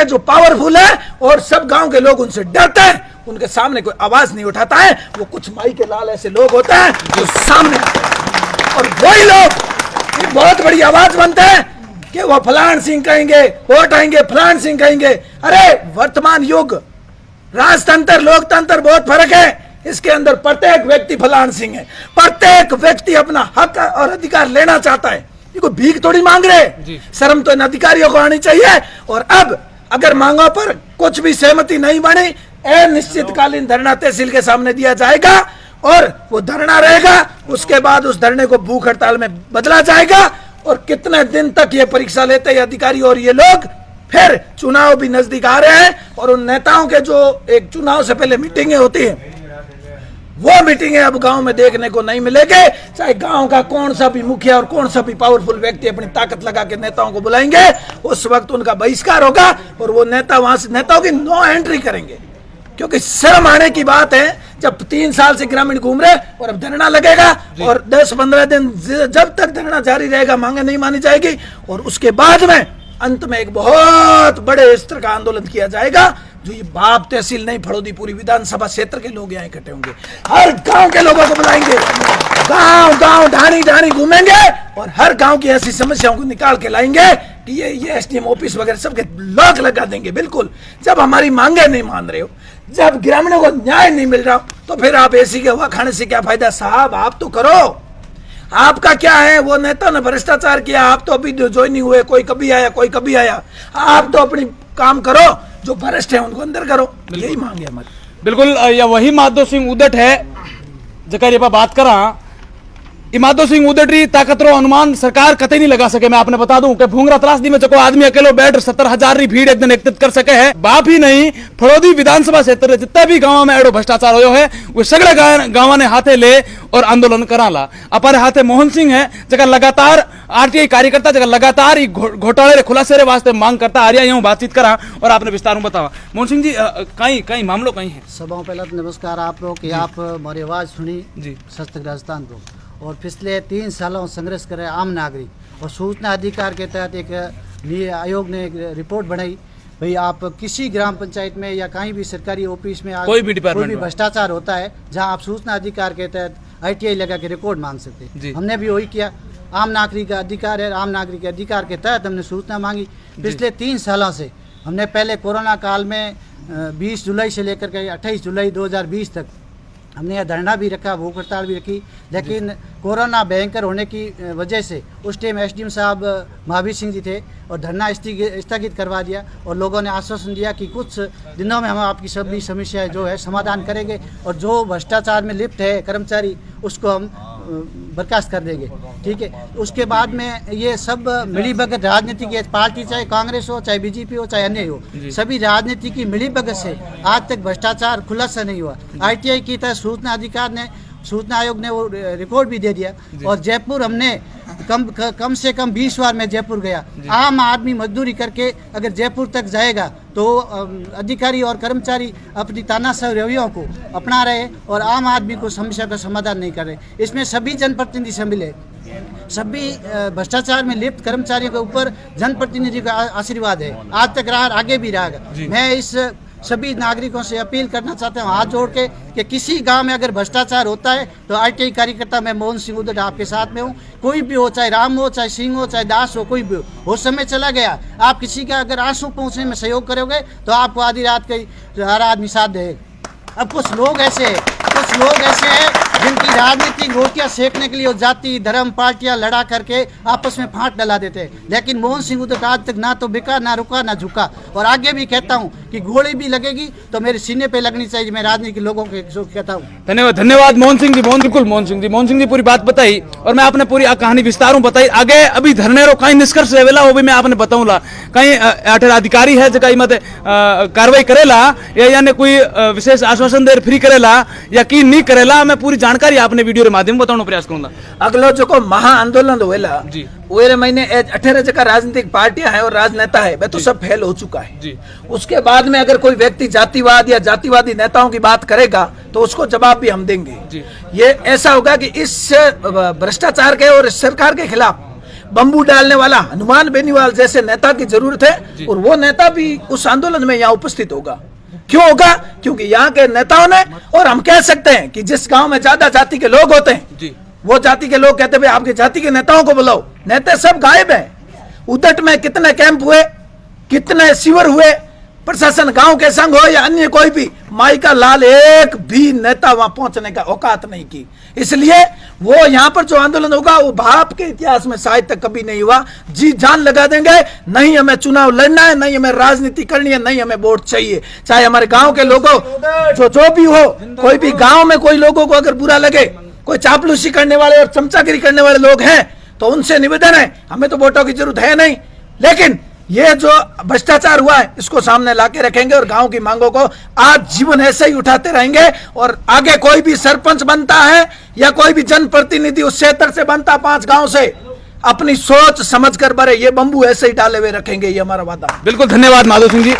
जो पावरफुल है और सब गांव के लोग उनसे डरते हैं, उनके सामने कोई आवाज नहीं उठाता है। वो कुछ माई के लाल ऐसे लोग होते हैं जो सामने आते हैं और वही लोग एक बहुत बड़ी आवाज बनते हैं कि वो फलान सिंह कहेंगे, वोट आएंगे, फलान सिंह कहेंगे। अरे वर्तमान युग, राजतंत्र लोकतंत्र बहुत फर्क है। इसके अंदर प्रत्येक व्यक्ति फलान सिंह है, प्रत्येक व्यक्ति अपना हक और अधिकार लेना चाहता है। ये कोई भीख थोड़ी मांग रहे, शर्म तो इन अधिकारियों को आनी चाहिए। और अब अगर मांगों पर कुछ भी सहमति नहीं बनी, अनिश्चितकालीन धरना तहसील के सामने दिया जाएगा और वो धरना रहेगा। उसके बाद उस धरने को भूख हड़ताल में बदला जाएगा। और कितने दिन तक ये परीक्षा लेते हैं अधिकारी और ये लोग। फिर चुनाव भी नजदीक आ रहे हैं और उन नेताओं के जो एक चुनाव से पहले मीटिंगें होती है, वो मीटिंगें अब गांव में देखने को नहीं मिलेगी। चाहे गांव का कौन सा भी मुखिया और कौन सा भी पावरफुल व्यक्ति अपनी ताकत लगा के नेताओं को बुलाएंगे, उस वक्त उनका बहिष्कार होगा और वो नेता वहां से नेताओं की नो एंट्री करेंगे। क्योंकि शर्म आने की बात है जब 3 साल से ग्रामीण घूम रहे और अब धरना लगेगा और 10-15 दिन जब तक धरना जारी रहेगा, मांगे नहीं मानी जाएगी और उसके बाद में अंत में एक बहुत बड़े स्तर का आंदोलन किया जाएगा। जो ये बाप तहसील नहीं, फड़ौदी पूरी विधानसभा क्षेत्र के लोग यहाँ इकट्ठे होंगे, हर गांव के लोगों को बुलाएंगे, गांव गांव ढाणी ढाणी घूमेंगे और हर गांव की ऐसी समस्याओं को निकाल के लाएंगे कि ये एसडीएम ऑफिस वगैरह सबके लॉक लगा देंगे। बिल्कुल, जब हमारी मांगे नहीं मान रहे हो, जब ग्रामीणों को न्याय नहीं मिल रहा, तो फिर आप एसी के हवा खाने से क्या फायदा। साहब आप तो करो, आपका क्या है। वो नेता ने भ्रष्टाचार किया, आप तो अभी ज्वाइनिंग हुए, कोई कभी आया कोई कभी आया। आप तो अपनी काम करो, जो भ्रष्ट है उनको अंदर करो, यही मांग है हमारी। बिल्कुल, या वही माधव सिंह उदट है जकर ये बात करा। माधव सिंह उदटी ताकतरो अनुमान सरकार कतई नहीं लगा सके। मैं आपने बता दूं कि भूंगरा त्रासदी में चको आदमी अकेलो बैठ 70,000 री भीड़ एक दिन एकत्रित कर सके है। बाप ही नहीं, फड़ौदी विधानसभा क्षेत्र जितना भी गांव में एडो भ्रष्टाचार होयो है, वो सगळे गांव ने हाथे ले और आंदोलन कराला। अपर हाथे मोहन सिंह है जगह लगातार आरटीआई कार्यकर्ता जगह लगातार घोटाले रे खुलासे रे वास्ते मांग करता आ रहा। यूं बातचीत करा और आपने विस्तार में बतावा। मोहन सिंह जी, कहीं मामलो कहीं है? सभाओं पहला तो नमस्कार आप लोग कि आप हमारी आवाज़ सुनी जी सच तक राजस्थान को। और पिछले 3 सालों संघर्ष करे आम नागरिक और सूचना अधिकार के तहत एक आयोग ने एक रिपोर्ट बनाई। भाई आप किसी ग्राम पंचायत में या कहीं भी सरकारी ऑफिस में कोई भी डिपार्टमेंट कोई भी भ्रष्टाचार होता है, जहां आप सूचना अधिकार के तहत ITI लगा के रिकॉर्ड मांग सकते हैं। हमने भी वही किया। आम नागरिक का अधिकार है, आम नागरिक के अधिकार के तहत हमने सूचना मांगी। पिछले 3 सालों से हमने पहले कोरोना काल में 20 जुलाई से लेकर के 28 जुलाई 2020 तक हमने यह धरना भी रखा, भूख हड़ताल भी रखी। लेकिन कोरोना भयंकर होने की वजह से उस टाइम SDM साहब महावीर सिंह जी थे और धरना स्थगित करवा दिया और लोगों ने आश्वासन दिया कि कुछ दिनों में हम आपकी सभी समस्याएं जो है समाधान करेंगे और जो भ्रष्टाचार में लिप्त है कर्मचारी उसको हम बर्खास्त कर देंगे। ठीक है, उसके बाद में ये सब मिलीभगत राजनीति की पार्टी, चाहे कांग्रेस हो, चाहे BJP हो, चाहे अन्य हो, सभी राजनीति की मिलीभगत से आज तक भ्रष्टाचार खुलासा नहीं हुआ। ITI की तरह सूचना आयोग ने वो रिकॉर्ड भी दे दिया। और जयपुर हमने कम से कम 20 बार मैं जयपुर गया। आम आदमी मजदूरी करके अगर जयपुर तक जाएगा तो अधिकारी और कर्मचारी अपनी तानाशाह रवैयों को अपना रहे और आम आदमी को समस्या का समाधान नहीं कर रहे। इसमें सभी जनप्रतिनिधि शामिल है, सभी भ्रष्टाचार में लिप्त कर्मचारियों के ऊपर जनप्रतिनिधि का आशीर्वाद है, आज तक रहा, आगे भी रहेगा। मैं इस सभी नागरिकों से अपील करना चाहते हैं हाथ जोड़ के कि किसी गांव में अगर भ्रष्टाचार होता है तो ITI कार्यकर्ता मैं मोहन सिंह उदट आपके साथ में हूं। कोई भी हो, चाहे राम हो, चाहे सिंह हो, चाहे दास हो, कोई भी हो समय चला गया। आप किसी का अगर आंसू पहुंचने में सहयोग करोगे तो आपको आधी रात के हर आदमी साथ देगा। अब कुछ लोग ऐसे हैं जिनकी राजनीतिक रोटियां सेकने के लिए जाति धर्म पार्टियां लड़ा करके आपस में फांट डला देते हैं। लेकिन मोहन सिंह उदट आज तक ना तो बिका, ना रुका, ना झुका। और आगे भी कहता हूं कि गोली भी लगेगी तो मेरे सीने पे लगनी चाहिए। मैं राजनीति के लोगों के कहता हूं। धन्यवाद मोहन सिंह जी। मोहन सिंह जी पूरी बात बताई और मैं आपने पूरी कहानी विस्तारों बताई। आगे अभी धरने रो कहीं निष्कर्ष रहेला वो भी मैं आपने बताऊंला। कहीं अठर अधिकारी है जो मत कार्रवाई करेला या कोई विशेष आश्वासन देर फ्री करेला या की नहीं करेला, मैं पूरी जानकारी आपने वीडियो के माध्यम बताने प्रयास करूंगा। अगलो जो महा आंदोलन होएला जी वो महीने 18 जगह राजनीतिक पार्टियां हैं और राजनेता है, वह तो सब फेल हो चुका है जी। उसके बाद में अगर कोई व्यक्ति जातिवाद या जातिवादी नेताओं की बात करेगा तो उसको जवाब भी हम देंगे जी। ये ऐसा होगा कि इस भ्रष्टाचार के और इस सरकार के खिलाफ बम्बू डालने वाला हनुमान बेनीवाल जैसे नेता की जरूरत है, और वो नेता भी उस आंदोलन में यहाँ उपस्थित होगा। क्यों होगा? क्योंकि यहाँ के नेताओं ने, और हम कह सकते हैं कि जिस गांव में ज्यादा जाति के लोग होते हैं वो जाति के लोग कहते हैं आपके जाति के नेताओं को बुलाओ। नेता सब गायब है। उदट में कितने कैंप हुए, कितने शिविर हुए, प्रशासन गांव के संग हो या अन्य कोई भी, माई का लाल एक भी नेता वहां पहुंचने का औकात नहीं की। इसलिए वो यहाँ पर जो आंदोलन होगा वो भाप के इतिहास में शायद तक कभी नहीं हुआ। जी जान लगा देंगे, नहीं हमें चुनाव लड़ना है, नहीं हमें राजनीति करनी है, नहीं हमें वोट चाहिए। चाहे हमारे गांव के लोगों जो भी हो, कोई भी गांव में कोई लोगों को अगर बुरा लगे, कोई चापलूसी करने वाले और चमचागिरी करने वाले लोग हैं, तो उनसे निवेदन है, हमें तो वोटों की जरूरत है नहीं, लेकिन ये जो भ्रष्टाचार हुआ है इसको सामने लाके रखेंगे और गांव की मांगों को आज जीवन ऐसे ही उठाते रहेंगे। और आगे कोई भी सरपंच बनता है या कोई भी जनप्रतिनिधि उस क्षेत्र से बनता, 5 गांव से, अपनी सोच समझ कर भरे, ये बम्बू ऐसे ही डाले हुए रखेंगे, ये हमारा वादा। बिल्कुल, धन्यवाद माधव सिंह जी।